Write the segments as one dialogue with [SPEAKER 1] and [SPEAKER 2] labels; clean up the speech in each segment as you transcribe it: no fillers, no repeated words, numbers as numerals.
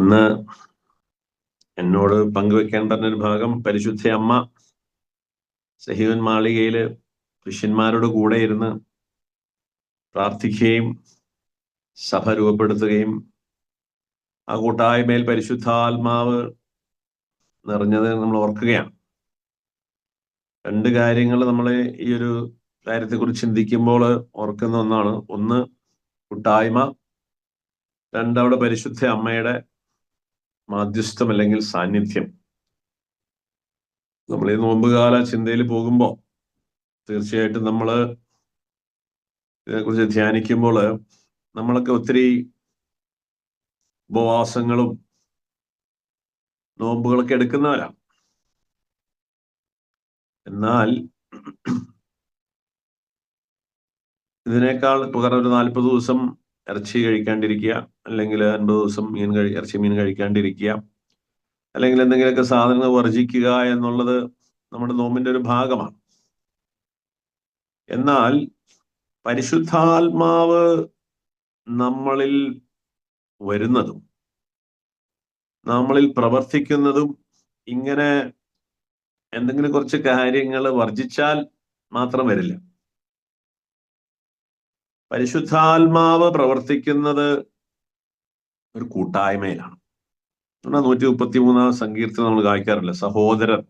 [SPEAKER 1] ഇന്ന് എന്നോട് പങ്കുവെക്കാൻ പറഞ്ഞൊരു ഭാഗം പരിശുദ്ധ അമ്മ സഹീവൻ മാളികയില് ശിഷ്യന്മാരോട് കൂടെ ഇരുന്ന് പ്രാർത്ഥിക്കുകയും സഭ രൂപപ്പെടുത്തുകയും ആ കൂട്ടായ്മയിൽ പരിശുദ്ധാത്മാവ് നിറഞ്ഞത് നമ്മൾ ഓർക്കുകയാണ്. രണ്ട് കാര്യങ്ങൾ നമ്മൾ ഈ ഒരു കാര്യത്തെക്കുറിച്ച് ചിന്തിക്കുമ്പോൾ ഓർക്കുന്ന ഒന്നാണ്. ഒന്ന് കൂട്ടായ്മ, രണ്ടവിടെ പരിശുദ്ധ അമ്മയുടെ മാധ്യസ്ഥം അല്ലെങ്കിൽ സാന്നിധ്യം. നമ്മൾ ഈ നോമ്പുകാല ചിന്തയിൽ പോകുമ്പോൾ തീർച്ചയായിട്ടും നമ്മൾ ഇതിനെക്കുറിച്ച് ധ്യാനിക്കുമ്പോൾ നമ്മളൊക്കെ ഒത്തിരി ഉപവാസങ്ങളും നോമ്പുകളൊക്കെ എടുക്കുന്നവരാണ്. എന്നാൽ ഇതിനേക്കാൾ പകരം ഒരു 40 ദിവസം ഇറച്ചി കഴിക്കാണ്ടിരിക്കുക, അല്ലെങ്കിൽ 50 ദിവസം ഇറച്ചി മീൻ കഴിക്കാണ്ടിരിക്കുക, അല്ലെങ്കിൽ എന്തെങ്കിലുമൊക്കെ സാധനങ്ങൾ വർജിക്കുക എന്നുള്ളത് നമ്മുടെ നോമ്പിന്റെ ഒരു ഭാഗമാണ്. എന്നാൽ പരിശുദ്ധാത്മാവ് നമ്മളിൽ വരുന്നതും നമ്മളിൽ പ്രവർത്തിക്കുന്നതും ഇങ്ങനെ എന്തെങ്കിലും കുറച്ച് കാര്യങ്ങൾ വർജിച്ചാൽ മാത്രം വരില്ല. പരിശുദ്ധാത്മാവ് പ്രവർത്തിക്കുന്നത് ഒരു കൂട്ടായ്മയിലാണ്. 133 സങ്കീർത്തനം നമ്മൾ വായിക്കാറില്ല, സഹോദരർ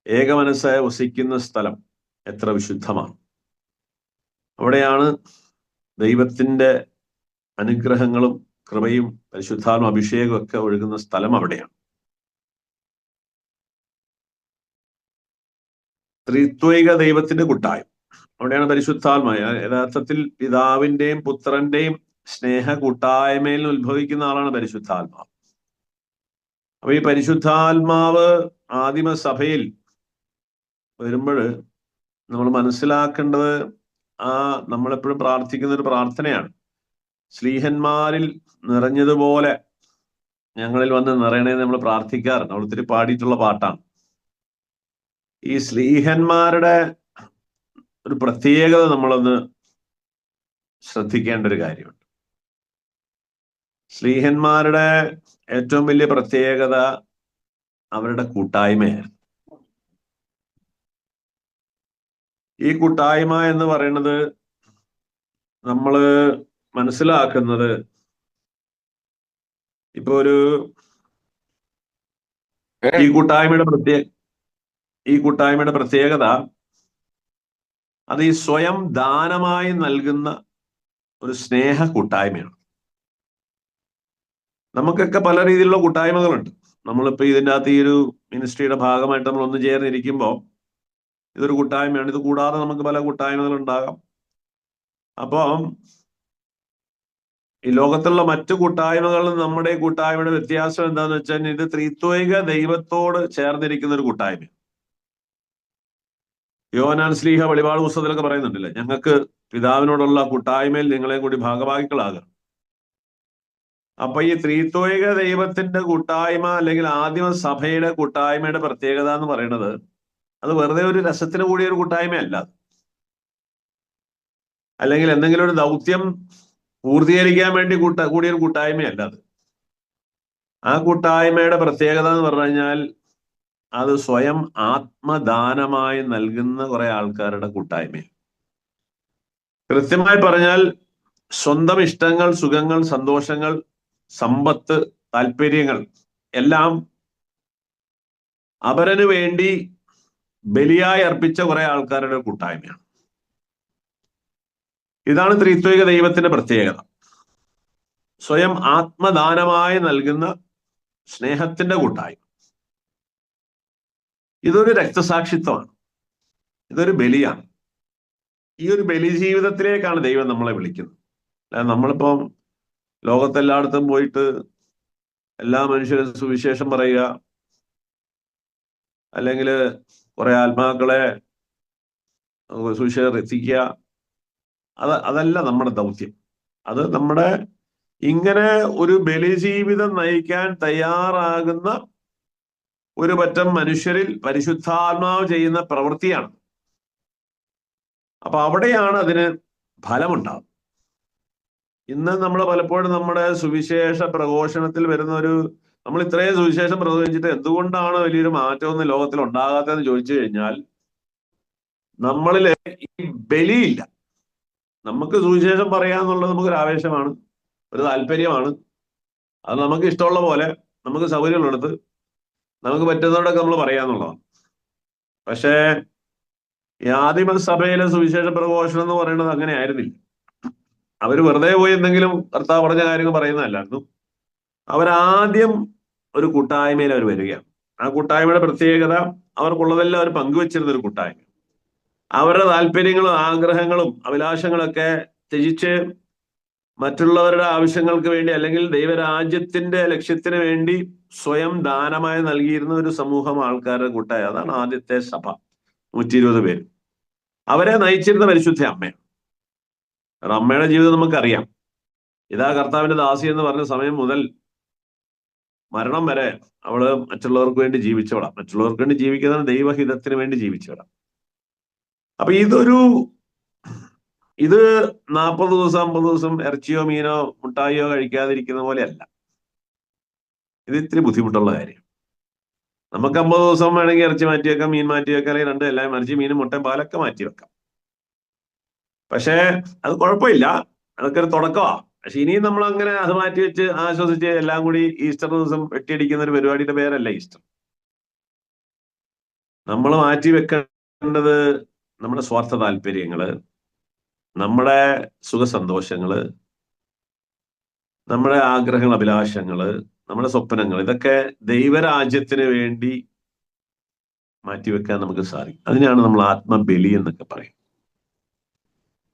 [SPEAKER 1] ഏകമനസ്സായി വസിക്കുന്ന സ്ഥലം എത്ര വിശുദ്ധമാണ്. അവിടെയാണ് ദൈവത്തിന്റെ അനുഗ്രഹങ്ങളും കൃപയും പരിശുദ്ധാത്മ അഭിഷേകവും ഒക്കെ ഒഴുകുന്ന സ്ഥലം അവിടെയാണ്. ത്രിത്വൈക ദൈവത്തിന്റെ കൂട്ടായ്മ അവിടെയാണ് പരിശുദ്ധാത്മ. യഥാർത്ഥത്തിൽ പിതാവിന്റെയും പുത്രന്റെയും സ്നേഹ കൂട്ടായ്മയിൽ ഉത്ഭവിക്കുന്ന ആളാണ് പരിശുദ്ധാത്മാവ്. അപ്പൊ ഈ പരിശുദ്ധാത്മാവ് ആദിമ സഭയിൽ വരുമ്പോൾ നമ്മൾ മനസ്സിലാക്കേണ്ടത് നമ്മളെപ്പോഴും പ്രാർത്ഥിക്കുന്ന ഒരു പ്രാർത്ഥനയാണ്. ശ്ലീഹന്മാരിൽ നിറഞ്ഞതുപോലെ ഞങ്ങളിൽ വന്ന് നിറയണേന്ന് നമ്മൾ പ്രാർത്ഥിക്കാറുണ്ട്. നമ്മൾ ഒത്തിരി പാടിയിട്ടുള്ള പാട്ടാണ്. ഈ ശ്ലീഹന്മാരുടെ ഒരു പ്രത്യേകത നമ്മളൊന്ന് ശ്രദ്ധിക്കേണ്ട ഒരു കാര്യമുണ്ട്. ശ്ലീഹന്മാരുടെ ഏറ്റവും വലിയ പ്രത്യേകത അവരുടെ കൂട്ടായ്മയാണ്. ഈ കൂട്ടായ്മ എന്ന് പറയുന്നത് നമ്മള് മനസ്സിലാക്കുന്നത് ഇപ്പൊ ഈ കൂട്ടായ്മയുടെ പ്രത്യേകത അത് ഈ സ്വയം ദാനമായി നൽകുന്ന ഒരു സ്നേഹ കൂട്ടായ്മയാണ്. നമുക്കൊക്കെ പല രീതിയിലുള്ള കൂട്ടായ്മകളുണ്ട്. നമ്മളിപ്പോ ഇതിൻ്റെ അകത്ത് ഈ ഒരു മിനിസ്ട്രിയുടെ ഭാഗമായിട്ട് നമ്മൾ ഒന്ന് ചേർന്നിരിക്കുമ്പോൾ ഇതൊരു കൂട്ടായ്മയാണ്. ഇത് കൂടാതെ നമുക്ക് പല കൂട്ടായ്മകൾ ഉണ്ടാകാം. അപ്പം ഈ ലോകത്തുള്ള മറ്റു കൂട്ടായ്മകളും നമ്മുടെ കൂട്ടായ്മയുടെ വ്യത്യാസം എന്താന്ന് വെച്ചാൽ ഇത് ത്രിത്വൈക ദൈവത്തോട് ചേർന്നിരിക്കുന്ന ഒരു കൂട്ടായ്മ. യോഹന്നാൻ ശ്ലീഹ വെളിപാട് പുസ്തകത്തിലൊക്കെ പറയുന്നുണ്ടല്ലേ, ഞങ്ങൾക്ക് പിതാവിനോടുള്ള കൂട്ടായ്മയിൽ നിങ്ങളെ കൂടി ഭാഗഭാഗികളാകാം. അപ്പൊ ഈ ത്രിത്വൈക ദൈവത്തിന്റെ കൂട്ടായ്മ അല്ലെങ്കിൽ ആദിമ സഭയുടെ കൂട്ടായ്മയുടെ പ്രത്യേകത എന്ന് പറയുന്നത് അത് വെറുതെ ഒരു രസത്തിന് കൂടിയ ഒരു കൂട്ടായ്മയല്ല, അല്ലെങ്കിൽ എന്തെങ്കിലും ഒരു ദൗത്യം പൂർത്തീകരിക്കാൻ വേണ്ടി കൂടിയൊരു കൂട്ടായ്മയല്ല അത്. ആ കൂട്ടായ്മയുടെ പ്രത്യേകത എന്ന് പറഞ്ഞു കഴിഞ്ഞാൽ അത് സ്വയം ആത്മദാനമായി നൽകുന്ന കുറെ ആൾക്കാരുടെ കൂട്ടായ്മയാണ്. കൃത്യമായി പറഞ്ഞാൽ സ്വന്തം ഇഷ്ടങ്ങൾ, സുഖങ്ങൾ, സന്തോഷങ്ങൾ, സമ്പത്ത്, താല്പര്യങ്ങൾ എല്ലാം അവരന് വേണ്ടി ബലിയായി അർപ്പിച്ച കുറെ ആൾക്കാരുടെ കൂട്ടായ്മയാണ്. ഇതാണ് ത്രിത്വൈക ദൈവത്തിന്റെ പ്രത്യേകത. സ്വയം ആത്മദാനമായി നൽകുന്ന സ്നേഹത്തിന്റെ കൂട്ടായ്മ. ഇതൊരു രക്തസാക്ഷിത്വമാണ്, ഇതൊരു ബലിയാണ്. ഈ ഒരു ബലി ജീവിതത്തിലേക്കാണ് ദൈവം നമ്മളെ വിളിക്കുന്നത്. നമ്മളിപ്പം ലോകത്തെല്ലായിടത്തും പോയിട്ട് എല്ലാ മനുഷ്യരും സുവിശേഷം പറയുക, അല്ലെങ്കിൽ കുറെ ആത്മാക്കളെ സുവിശേഷം എത്തിക്കുക, അതല്ല നമ്മുടെ ദൗത്യം. അത് നമ്മുടെ ഇങ്ങനെ ഒരു ബലി ജീവിതം നയിക്കാൻ തയ്യാറാകുന്ന ഒരു പറ്റം മനുഷ്യരിൽ പരിശുദ്ധാത്മാവ് ചെയ്യുന്ന പ്രവൃത്തിയാണ്. അപ്പൊ അവിടെയാണ് അതിന് ഫലമുണ്ടാകുന്നത്. ഇന്ന് നമ്മൾ പലപ്പോഴും നമ്മുടെ സുവിശേഷ പ്രഘോഷണത്തിൽ വരുന്ന നമ്മൾ ഇത്രയും സുവിശേഷം പ്രഘോഷിച്ചിട്ട് എന്തുകൊണ്ടാണ് വലിയൊരു മാറ്റമൊന്നും ലോകത്തിൽ ഉണ്ടാകാത്തതെന്ന് ചോദിച്ചു കഴിഞ്ഞാൽ നമ്മളില് ഈ ബലിയില്ല. നമുക്ക് സുവിശേഷം പറയാന്നുള്ളത് നമുക്കൊരു ആവേശമാണ്, ഒരു താല്പര്യമാണ്. അത് നമുക്ക് ഇഷ്ടമുള്ള പോലെ നമുക്ക് സൗകര്യമുള്ളിടത്ത് നമുക്ക് പറ്റുന്നതോടൊക്കെ നമ്മൾ പറയാന്നുള്ളതാണ്. പക്ഷേ ഈ ആദിമസഭയിലെ സുവിശേഷ പ്രഘോഷണം എന്ന് പറയുന്നത് അങ്ങനെ ആയിരുന്നില്ല. അവർ വെറുതെ പോയി എന്തെങ്കിലും കർത്താവ് പറഞ്ഞ കാര്യങ്ങൾ പറയുന്നതല്ലായിരുന്നു. അവരാദ്യം ഒരു കൂട്ടായ്മയിൽ അവർ വരികയാണ്. ആ കൂട്ടായ്മയുടെ പ്രത്യേകത അവർക്കുള്ളതെല്ലാം അവർ പങ്കുവെച്ചിരുന്ന ഒരു കൂട്ടായ്മ. അവരുടെ താല്പര്യങ്ങളും ആഗ്രഹങ്ങളും അഭിലാഷങ്ങളൊക്കെ ത്യജിച്ച് മറ്റുള്ളവരുടെ ആവശ്യങ്ങൾക്ക് വേണ്ടി അല്ലെങ്കിൽ ദൈവരാജ്യത്തിന്റെ ലക്ഷ്യത്തിന് വേണ്ടി സ്വയം ദാനമായി നൽകിയിരുന്ന ഒരു സമൂഹം ആൾക്കാരുടെ കൂട്ടായ, അതാണ് ആദ്യത്തെ സഭ. 120 പേര്. അവരെ നയിച്ചിരുന്ന പരിശുദ്ധ അമ്മയാണ്. കാരണം അമ്മയുടെ ജീവിതം നമുക്കറിയാം. ഇതാ കർത്താവിന്റെ ദാസി എന്ന് പറഞ്ഞ സമയം മുതൽ മരണം വരെ അവള് മറ്റുള്ളവർക്ക് വേണ്ടി ജീവിച്ചവളാം. മറ്റുള്ളവർക്ക് വേണ്ടി ജീവിക്കുന്ന ദൈവഹിതത്തിന് വേണ്ടി ജീവിച്ചവളാം. അപ്പൊ ഇത് 40 ദിവസം 50 ദിവസം ഇറച്ചിയോ മീനോ മുട്ടായിയോ കഴിക്കാതിരിക്കുന്ന പോലെയല്ല. ഇത് ഇത്തിരി ബുദ്ധിമുട്ടുള്ള കാര്യം. നമുക്ക് 50 ദിവസം വേണമെങ്കിൽ ഇറച്ചി മാറ്റി വെക്കാം, മീൻ മാറ്റി വെക്കാം, അല്ലെങ്കിൽ രണ്ടും എല്ലാം ഇറച്ചി മീനും മുട്ടയും പാലൊക്കെ മാറ്റി വെക്കാം. പക്ഷേ അത് കുഴപ്പമില്ല, അതൊക്കെ ഒരു തുടക്കമാണ്. പക്ഷെ ഇനിയും നമ്മൾ അങ്ങനെ അത് മാറ്റി വെച്ച് ആശ്വസിച്ച് എല്ലാം കൂടി ഈസ്റ്റർ ദിവസം വെട്ടിയടിക്കുന്ന ഒരു പരിപാടിയുടെ പേരല്ല ഈസ്റ്റർ. നമ്മൾ മാറ്റി വെക്കേണ്ടത് നമ്മുടെ സ്വാർത്ഥ താല്പര്യങ്ങള്, നമ്മുടെ സുഖസന്തോഷങ്ങള്, നമ്മുടെ ആഗ്രഹങ്ങൾ, അഭിലാഷങ്ങള്, നമ്മുടെ സ്വപ്നങ്ങൾ, ഇതൊക്കെ ദൈവരാജ്യത്തിന് വേണ്ടി മാറ്റിവെക്കാൻ നമുക്ക് സാധിക്കും. അതിനാണ് നമ്മൾ ആത്മബലി എന്നൊക്കെ പറയും.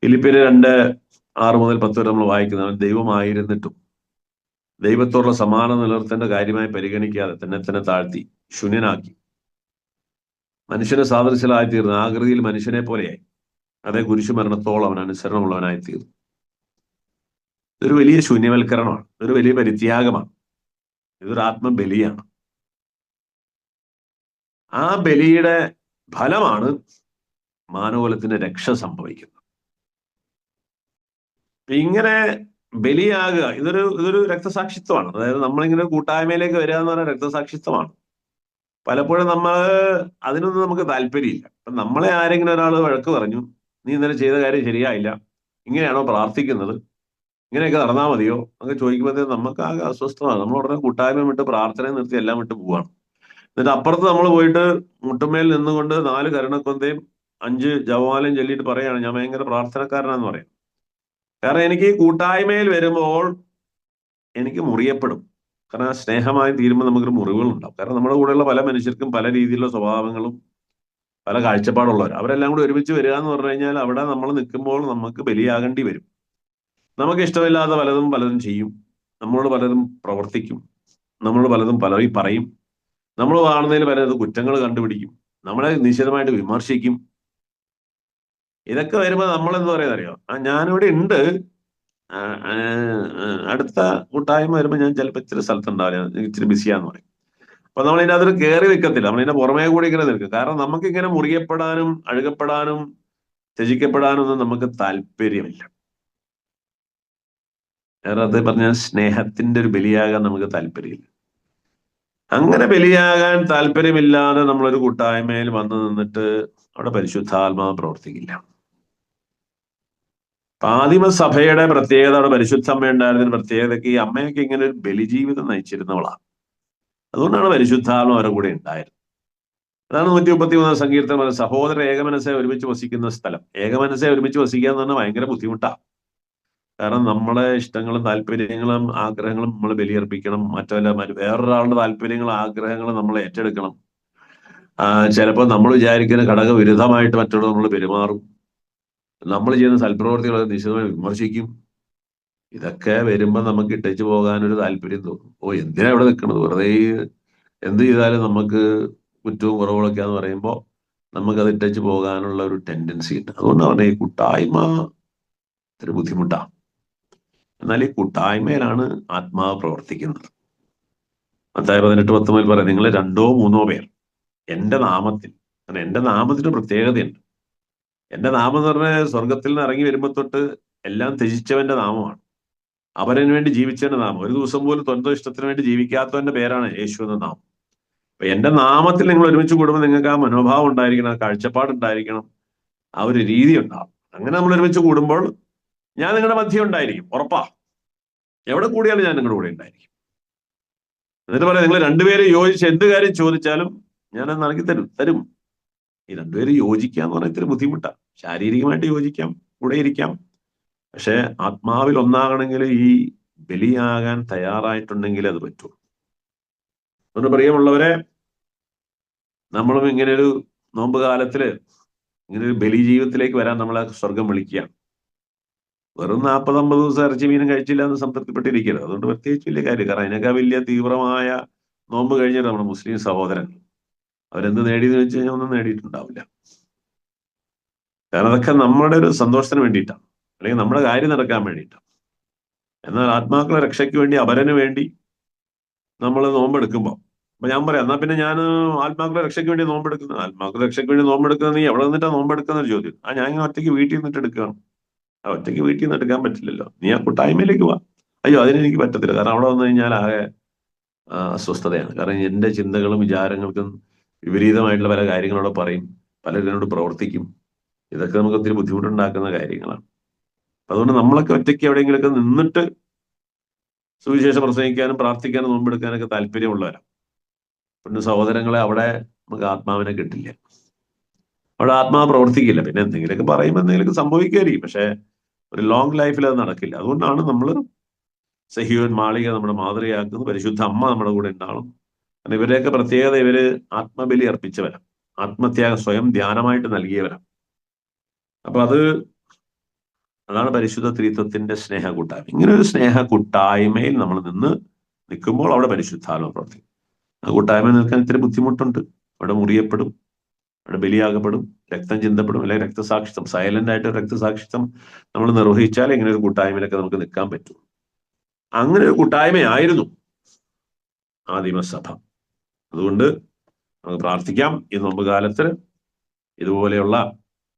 [SPEAKER 1] ഫിലിപ്പിയർ 2:6-10 വരെ നമ്മൾ വായിക്കുന്നതാണ്. ദൈവമായിരുന്നിട്ടും ദൈവത്തോടുള്ള സമാനം നിലനിർത്തേണ്ട കാര്യമായി പരിഗണിക്കാതെ തന്നെ താഴ്ത്തി ശൂന്യനാക്കി മനുഷ്യനെ സാദൃശ്യലായി തീർന്നു. ആകൃതിയിൽ മനുഷ്യനെ പോലെയായി. അതേ കുരിശുമരണത്തോളം അവൻ അനുസരണമുള്ളവനായി തീർന്നു. ഇതൊരു വലിയ ശൂന്യവൽക്കരണമാണ്, ഇതൊരു വലിയ പരിത്യാഗമാണ്, ഇതൊരു ആത്മബലിയാണ്. ആ ബലിയുടെ ഫലമാണ് മാനവകുലത്തിന് രക്ഷ സംഭവിക്കുന്നത്. ഇങ്ങനെ ബലിയാകുക ഇതൊരു രക്തസാക്ഷിത്വമാണ്. അതായത് നമ്മളിങ്ങനെ കൂട്ടായ്മയിലേക്ക് വരിക എന്ന് പറഞ്ഞാൽ രക്തസാക്ഷിത്വമാണ്. പലപ്പോഴും അതിനൊന്നും നമുക്ക് താല്പര്യമില്ല. അപ്പൊ നമ്മളെ ആരെങ്കിലും ഒരാൾ വഴക്ക് പറഞ്ഞു, നീ ഇന്നലെ ചെയ്ത കാര്യം ശരിയായില്ല, ഇങ്ങനെയാണോ പ്രാർത്ഥിക്കുന്നത്, ഇങ്ങനെയൊക്കെ നടന്നാൽ മതിയോ എന്നൊക്കെ ചോദിക്കുമ്പോഴത്തേക്ക് നമുക്ക് ആകെ അസ്വസ്ഥമാണ്. നമ്മൾ ഉടനെ കൂട്ടായ്മ വിട്ട് പ്രാർത്ഥനയും നിർത്തി എല്ലാം വിട്ട് പോവാണ്. എന്നിട്ട് അപ്പുറത്ത് നമ്മൾ പോയിട്ട് മുട്ടുമേൽ നിന്നുകൊണ്ട് 4 കരുണക്കൊന്തയും 5 ജപമാലയും ചൊല്ലിയിട്ട് പറയാണ് ഞാൻ ഭയങ്കര പ്രാർത്ഥനക്കാരനാന്ന് പറയും. കാരണം എനിക്ക് ഈ കൂട്ടായ്മയിൽ വരുമ്പോൾ എനിക്ക് മുറിയപ്പെടും. കാരണം ആ സ്നേഹമായി തീരുമ്പോൾ നമുക്കൊരു മുറിവുകളുണ്ടാവും. കാരണം നമ്മുടെ കൂടെയുള്ള പല മനുഷ്യർക്കും പല രീതിയിലുള്ള സ്വഭാവങ്ങളും പല കാഴ്ചപ്പാടുള്ളവർ. അവരെല്ലാം കൂടി ഒരുമിച്ച് വരിക എന്ന് പറഞ്ഞു കഴിഞ്ഞാൽ അവിടെ നമ്മൾ നിൽക്കുമ്പോൾ നമുക്ക് ബലിയാകേണ്ടി വരും. നമുക്ക് ഇഷ്ടമില്ലാത്ത പലതും ചെയ്യും, നമ്മളോട് പലതും പ്രവർത്തിക്കും, നമ്മളോട് പലതും പറയും, നമ്മൾ കാണുന്നതിൽ പലത് കുറ്റങ്ങൾ കണ്ടുപിടിക്കും, നമ്മളെ നിശ്ചിതമായിട്ട് വിമർശിക്കും. ഇതൊക്കെ വരുമ്പോൾ നമ്മൾ എന്താ പറയുക അറിയോ, ഞാനിവിടെ ഉണ്ട്, അടുത്ത കൂട്ടായ്മ വരുമ്പോൾ ഞാൻ ചിലപ്പോൾ ഇച്ചിരി സ്ഥലത്തുണ്ടാവില്ല, ഇച്ചിരി ബിസിയാന്ന് പറയും. അപ്പൊ നമ്മൾ ഇതിൻ്റെ അതിൽ കയറി നിൽക്കത്തില്ല, നമ്മളിതിന്റെ പുറമേ കൂടി ഇങ്ങനെ നിൽക്കും. കാരണം നമുക്ക് ഇങ്ങനെ മുറിയപ്പെടാനും അഴുകപ്പെടാനും ത്യജിക്കപ്പെടാനും ഒന്നും നമുക്ക് താല്പര്യമില്ല. അത് പറഞ്ഞാൽ സ്നേഹത്തിന്റെ ഒരു ബലിയാകാൻ നമുക്ക് താല്പര്യമില്ല. അങ്ങനെ ബലിയാകാൻ താല്പര്യമില്ലാതെ നമ്മളൊരു കൂട്ടായ്മയിൽ വന്നു നിന്നിട്ട് അവിടെ പരിശുദ്ധാത്മാവ് പ്രവർത്തിക്കില്ല. ആദിമസഭയുടെ പ്രത്യേകത, അവിടെ പരിശുദ്ധ അമ്മ ഉണ്ടായിരുന്നതിന് പ്രത്യേകതയ്ക്ക് ഈ അമ്മയൊക്കെ ഇങ്ങനെ ഒരു ബലിജീവിതം നയിച്ചിരുന്നവളാണ്. അതുകൊണ്ടാണ് പരിശുദ്ധാത്മ അവരുടെ കൂടെ ഉണ്ടായിരുന്നത്. അതാണ് 133 സങ്കീർത്തനം, സഹോദര ഏകമനസ്സെ ഒരുമിച്ച് വസിക്കുന്ന സ്ഥലം. ഏകമനസ്സെ ഒരുമിച്ച് വസിക്കുക എന്ന് പറഞ്ഞാൽ ഭയങ്കര ബുദ്ധിമുട്ടാണ്. കാരണം നമ്മളെ ഇഷ്ടങ്ങളും താല്പര്യങ്ങളും ആഗ്രഹങ്ങളും നമ്മൾ ബലിയർപ്പിക്കണം. വേറൊരാളുടെ താല്പര്യങ്ങളും ആഗ്രഹങ്ങളും നമ്മൾ ഏറ്റെടുക്കണം. ചിലപ്പോൾ നമ്മൾ വിചാരിക്കുന്ന ഘടകവിരുദ്ധമായിട്ട് മറ്റുള്ള നമ്മൾ പെരുമാറും. നമ്മൾ ചെയ്യുന്ന സൽപ്രവർത്തികളെ നിശ്ചിതമായി വിമർശിക്കും. ഇതൊക്കെ വരുമ്പോൾ നമുക്ക് ഇട്ടേച്ച് പോകാനൊരു താല്പര്യം തോന്നും. എന്തിനാ ഇവിടെ നിൽക്കുന്നത്, വെറുതെ എന്ത് ചെയ്താലും നമുക്ക് കുറ്റവും കുറവുകളൊക്കെയാന്ന് പറയുമ്പോൾ നമുക്കത് ഇട്ടേച്ച് പോകാനുള്ള ഒരു ടെൻഡൻസി ഉണ്ട്. അതുകൊണ്ട് പറഞ്ഞ ഈ കൂട്ടായ്മ ഒരു ബുദ്ധിമുട്ടാണ്. എന്നാൽ ഈ കൂട്ടായ്മയിലാണ് ആത്മാവ് പ്രവർത്തിക്കുന്നത്. മത്തായി 18:10 പറയാം, നിങ്ങൾ 2 or 3 പേർ എന്റെ നാമത്തിൽ, കാരണം എന്റെ നാമത്തിന് പ്രത്യേകതയുണ്ട്. എന്റെ നാമം എന്ന് പറഞ്ഞാൽ സ്വർഗത്തിൽ നിന്ന് ഇറങ്ങി വരുമ്പോൾ തൊട്ട് എല്ലാം ത്യജിച്ചവന്റെ നാമമാണ്. അവരന് വേണ്ടി ജീവിച്ചതിന്റെ നാമം. ഒരു ദിവസം പോലും സ്വന്തം ഇഷ്ടത്തിന് വേണ്ടി ജീവിക്കാത്തവന്റെ പേരാണ് യേശു എന്ന നാമം. അപ്പൊ എന്റെ നാമത്തിൽ നിങ്ങൾ ഒരുമിച്ച് കൂടുമ്പോൾ നിങ്ങൾക്ക് ആ മനോഭാവം ഉണ്ടായിരിക്കണം, ആ കാഴ്ചപ്പാട് ഉണ്ടായിരിക്കണം, ആ ഒരു രീതി ഉണ്ടാവും. അങ്ങനെ നമ്മൾ ഒരുമിച്ച് കൂടുമ്പോൾ ഞാൻ നിങ്ങളുടെ മധ്യം ഉണ്ടായിരിക്കും, ഉറപ്പാ. എവിടെ കൂടിയാലും ഞാൻ നിങ്ങളുടെ കൂടെ ഉണ്ടായിരിക്കും. എന്നിട്ട് പറയാം, നിങ്ങൾ രണ്ടുപേരും യോജിച്ച് എന്ത് കാര്യം ചോദിച്ചാലും ഞാനത് നൽകി തരും. ഈ രണ്ടുപേരും യോജിക്കുക എന്ന് പറഞ്ഞാൽ ഇത്തിരി ബുദ്ധിമുട്ടാണ്. ശാരീരികമായിട്ട് യോജിക്കാം, കൂടെ ഇരിക്കാം, പക്ഷെ ആത്മാവിൽ ഒന്നാകണമെങ്കിൽ ഈ ബലിയാകാൻ തയ്യാറായിട്ടുണ്ടെങ്കിൽ അത് പറ്റുള്ളൂ. അതുകൊണ്ട് പ്രിയമുള്ളവരെ, നമ്മളും ഇങ്ങനെയൊരു നോമ്പ് കാലത്തില് ഇങ്ങനൊരു ബലി ജീവിതത്തിലേക്ക് വരാൻ നമ്മളെ സ്വർഗം വിളിക്കുകയാണ്. വെറും 40-50 ദിവസം ഇറച്ചി മീനും കഴിച്ചില്ല എന്ന് സംതൃപ്തിപ്പെട്ടിരിക്കരുത്. അതുകൊണ്ട് പ്രത്യേകിച്ച് വലിയ കാര്യം, കാരണം അതിനേക്കാൾ വലിയ തീവ്രമായ നോമ്പ് കഴിഞ്ഞിട്ട് നമ്മുടെ മുസ്ലിം സഹോദരങ്ങൾ അവരെന്ത് നേടിയെന്ന് വെച്ച് കഴിഞ്ഞാൽ ഒന്നും നേടിയിട്ടുണ്ടാവില്ല. കാരണം അതൊക്കെ നമ്മുടെ ഒരു സന്തോഷത്തിന് വേണ്ടിയിട്ടാണ്, അല്ലെങ്കിൽ നമ്മുടെ കാര്യം നടക്കാൻ വേണ്ടിയിട്ടാണ്. എന്നാൽ ആത്മാക്കളെ രക്ഷയ്ക്ക് വേണ്ടി, അപരന് വേണ്ടി നമ്മൾ നോമ്പെടുക്കുമ്പോൾ, അപ്പൊ ഞാൻ പറയാം, എന്നാ പിന്നെ ഞാൻ ആത്മാക്കളെ രക്ഷയ്ക്ക് വേണ്ടി നോമ്പെടുക്കുന്നത്, ആത്മാക്കളെ രക്ഷയ്ക്ക് വേണ്ടി നോമ്പെടുക്കുന്നത് നീ എവിടെ നിന്നിട്ടാ നോമ്പെടുക്കുന്ന ഒരു ചോദ്യം. ഞാൻ ഇങ്ങനെ ഒറ്റയ്ക്ക് വീട്ടിൽ നിന്നിട്ട് എടുക്കുകയാണ്. ഒറ്റയ്ക്ക് വീട്ടിൽ നിന്ന് എടുക്കാൻ പറ്റില്ലല്ലോ, നീ ആ കൂട്ടായ്മയിലേക്ക് വാ. അയ്യോ, അതിനെനിക്ക് പറ്റത്തില്ല, കാരണം അവിടെ വന്നു കഴിഞ്ഞാൽ ആകെ അസ്വസ്ഥതയാണ്. കാരണം എന്റെ ചിന്തകളും വിചാരങ്ങൾക്കും വിപരീതമായിട്ടുള്ള പല കാര്യങ്ങളോട് പറയും, പലതിനോട് പ്രവർത്തിക്കും. ഇതൊക്കെ നമുക്ക് ഒത്തിരി ബുദ്ധിമുട്ടുണ്ടാക്കുന്ന കാര്യങ്ങളാണ്. അതുകൊണ്ട് നമ്മളൊക്കെ ഒറ്റയ്ക്ക് എവിടെയെങ്കിലുമൊക്കെ നിന്നിട്ട് സുവിശേഷം പ്രസംഗിക്കാനും പ്രാർത്ഥിക്കാനും നോമ്പെടുക്കാനൊക്കെ താല്പര്യമുള്ളവരാണ്. പിന്നെ സഹോദരങ്ങളെ, അവിടെ നമുക്ക് ആത്മാവിനെ കിട്ടില്ല, അവിടെ ആത്മാവ് പ്രവർത്തിക്കില്ല. പിന്നെ എന്തെങ്കിലുമൊക്കെ പറയുമ്പോൾ എന്തെങ്കിലുമൊക്കെ സംഭവിക്കുമായിരിക്കും, പക്ഷെ ഒരു ലോങ് ലൈഫിൽ അത് നടക്കില്ല. അതുകൊണ്ടാണ് നമ്മൾ സഹീവൻ മാളിക നമ്മുടെ മാതൃകയാക്കുന്നത്, പരിശുദ്ധ അമ്മ നമ്മുടെ കൂടെ ഉണ്ടാവണം. കാരണം ഇവരെയൊക്കെ പ്രത്യേകത, ഇവര് ആത്മബലി അർപ്പിച്ചവരാണ്, ആത്മത്യാഗം സ്വയം ധ്യാനമായിട്ട് നൽകിയവരാണ്. അപ്പൊ അതാണ് പരിശുദ്ധ ത്രിത്വത്തിന്റെ സ്നേഹ കൂട്ടായ്മ. ഇങ്ങനെ ഒരു സ്നേഹ കൂട്ടായ്മയിൽ നമ്മൾ നിൽക്കുമ്പോൾ അവിടെ പരിശുദ്ധാത്മ പ്രവർത്തിക്കും. ആ കൂട്ടായ്മ നിൽക്കാൻ ഇത്തിരി ബുദ്ധിമുട്ടുണ്ട്. അവിടെ മുറിയപ്പെടും, അവിടെ ബലിയാകപ്പെടും, രക്തം ചിന്തപ്പെടും, അല്ലെങ്കിൽ രക്തസാക്ഷിത്വം, സൈലന്റ് ആയിട്ട് രക്തസാക്ഷിത്വം നമ്മൾ നിർവഹിച്ചാൽ ഇങ്ങനെ ഒരു കൂട്ടായ്മയിലൊക്കെ നമുക്ക് നിൽക്കാൻ പറ്റും. അങ്ങനെ ഒരു കൂട്ടായ്മയായിരുന്നു ആദിമസഭ. അതുകൊണ്ട് നമുക്ക് പ്രാർത്ഥിക്കാം, ഈ നോമ്പ് കാലത്ത് ഇതുപോലെയുള്ള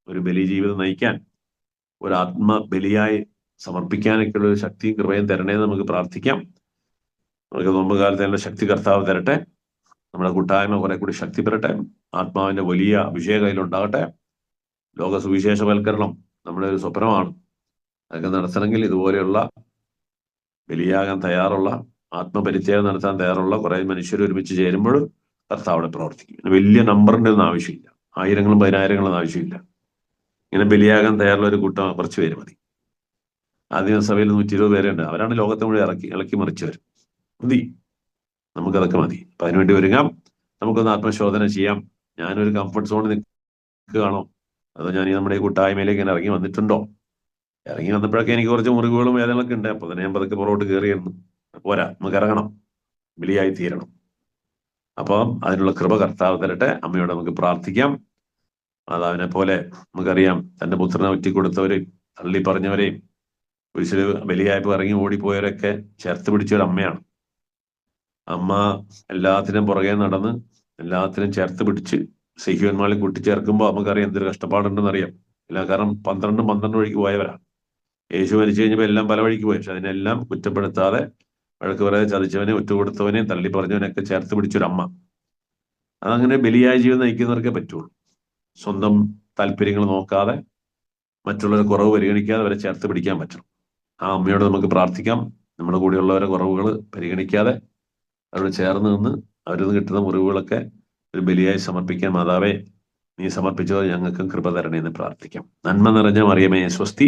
[SPEAKER 1] ഒരു ബലി ജീവിതം നയിക്കാൻ, ഒരു ആത്മബലിയായി സമർപ്പിക്കാനൊക്കെയുള്ള ഒരു ശക്തിയും കൃപയും തരണേന്ന് നമുക്ക് പ്രാർത്ഥിക്കാം. നമുക്ക് നോമ്പ് കാലത്ത് അതിനുള്ള ശക്തി കർത്താവ് തരട്ടെ. നമ്മുടെ കൂട്ടായ്മ കുറെ കൂടി ശക്തി പെറട്ടെ. ആത്മാവിന്റെ വലിയ അഭിഷേകം അതിലുണ്ടാകട്ടെ. ലോക സുവിശേഷവൽക്കരണം നമ്മുടെ ഒരു സ്വപ്നമാണ്. അതൊക്കെ നടത്തണമെങ്കിൽ ഇതുപോലെയുള്ള ബലിയാകാൻ തയ്യാറുള്ള, ആത്മപരിത്യാഗം നടത്താൻ തയ്യാറുള്ള കുറെ മനുഷ്യർ ഒരുമിച്ച് ചേരുമ്പോൾ കർത്താവ് അവിടെ പ്രവർത്തിക്കും. വലിയ നമ്പറിന്റെ ഒന്നും ആവശ്യമില്ല, 1000-ങ്ങളും 10,000-ങ്ങളും ആവശ്യമില്ല. ഇങ്ങനെ ബലിയാകാൻ തയ്യാറുള്ള ഒരു കൂട്ടം കുറച്ച് പേര് മതി. ആദിമസഭയിൽ 120 പേരുണ്ട്, അവരാണ് ലോകത്തെ മുഴുവൻ ഇളക്കി മറിച്ചവർ. മതി, നമുക്കതൊക്കെ മതി. അപ്പൊ അതിനുവേണ്ടി ഒരുങ്ങാം. നമുക്കൊന്ന് ആത്മശോധന ചെയ്യാം. ഞാനൊരു കംഫർട്ട് സോണിൽ നിൽക്കുകയാണോ, അതോ ഞാൻ നമ്മുടെ ഈ കൂട്ടായ്മയിലേക്ക് ഇങ്ങനെ ഇറങ്ങി വന്നിട്ടുണ്ടോ? ഇറങ്ങി വന്നപ്പോഴൊക്കെ എനിക്ക് കുറച്ച് മുറിവുകളും വേദനകളൊക്കെ ഉണ്ട്. അപ്പൊ തന്നെ ഞാൻ പതുക്കെ പുറകോട്ട് കയറിയിരുന്നു. പോരാ, നമുക്ക് ഇറങ്ങണം, ബലിയായി തീരണം. അപ്പം അതിനുള്ള കൃപ കർത്താവ് തരട്ടെ. അമ്മയോട് നമുക്ക് പ്രാർത്ഥിക്കാം. മാതാവിനെ പോലെ നമുക്കറിയാം, തന്റെ പുത്രനെ ഒറ്റിക്കൊടുത്തവരെയും തള്ളി പറഞ്ഞവരെയും കുരിശില് ബലിയായപ്പോൾ ഇറങ്ങി ഓടിപ്പോയവരൊക്കെ ചേർത്ത് പിടിച്ച ഒരു അമ്മയാണ്. അമ്മ എല്ലാത്തിനും പുറകെ നടന്ന് എല്ലാത്തിനും ചേർത്ത് പിടിച്ച് സഹീവന്മാരിൽ കൂട്ടിച്ചേർക്കുമ്പോൾ നമുക്കറിയാം എന്തൊരു കഷ്ടപ്പാടുണ്ടെന്ന് അറിയാം. കാരണം 12 വഴിക്ക് പോയവരാണ്. യേശു മരിച്ചു കഴിഞ്ഞപ്പോൾ എല്ലാം പല വഴിക്ക് പോയി. പക്ഷെ അതിനെല്ലാം കുറ്റപ്പെടുത്താതെ വഴക്ക് പറയാതെ ചതിച്ചവനെ, ഒറ്റുകൊടുത്തവനെയും തള്ളി പറഞ്ഞവനെയൊക്കെ ചേർത്ത് പിടിച്ചൊരമ്മ. അതങ്ങനെ ബലിയായ ജീവിതം നയിക്കുന്നവർക്കേ പറ്റുള്ളൂ. സ്വന്തം താല്പര്യങ്ങൾ നോക്കാതെ, മറ്റുള്ളവരെ കുറവ് പരിഗണിക്കാതെ അവരെ ചേർത്ത് പിടിക്കാൻ പറ്റണം. ആ അമ്മയോട് നമുക്ക് പ്രാർത്ഥിക്കാം. നമ്മുടെ കൂടെയുള്ളവരെ കുറവുകൾ പരിഗണിക്കാതെ അവരോട് ചേർന്ന് നിന്ന് അവരിൽ നിന്ന് കിട്ടുന്ന മുറിവുകളൊക്കെ ഒരു ബലിയായി സമർപ്പിക്കാൻ മാതാവേ, നീ സമർപ്പിച്ചത് ഞങ്ങൾക്കും കൃപ തരണേ എന്ന് പ്രാർത്ഥിക്കാം. നന്മ നിറഞ്ഞ മറിയമേ സ്വസ്തി,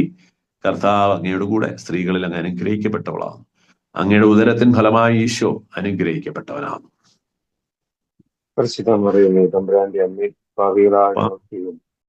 [SPEAKER 1] കർത്താവ് അങ്ങയുടെ കൂടെ സ്ത്രീകളിൽ അങ്ങ് അനുഗ്രഹിക്കപ്പെട്ടവളാണ്. അങ്ങയുടെ ഉദരത്തിൻ ഫലമായി ഈശോ അനുഗ്രഹിക്കപ്പെട്ടവനാണ്.
[SPEAKER 2] പരിശുദ്ധ മറിയമേ തമ്പുരാന്റെ അമ്മേ, പാപികളായ ഞങ്ങൾക്ക്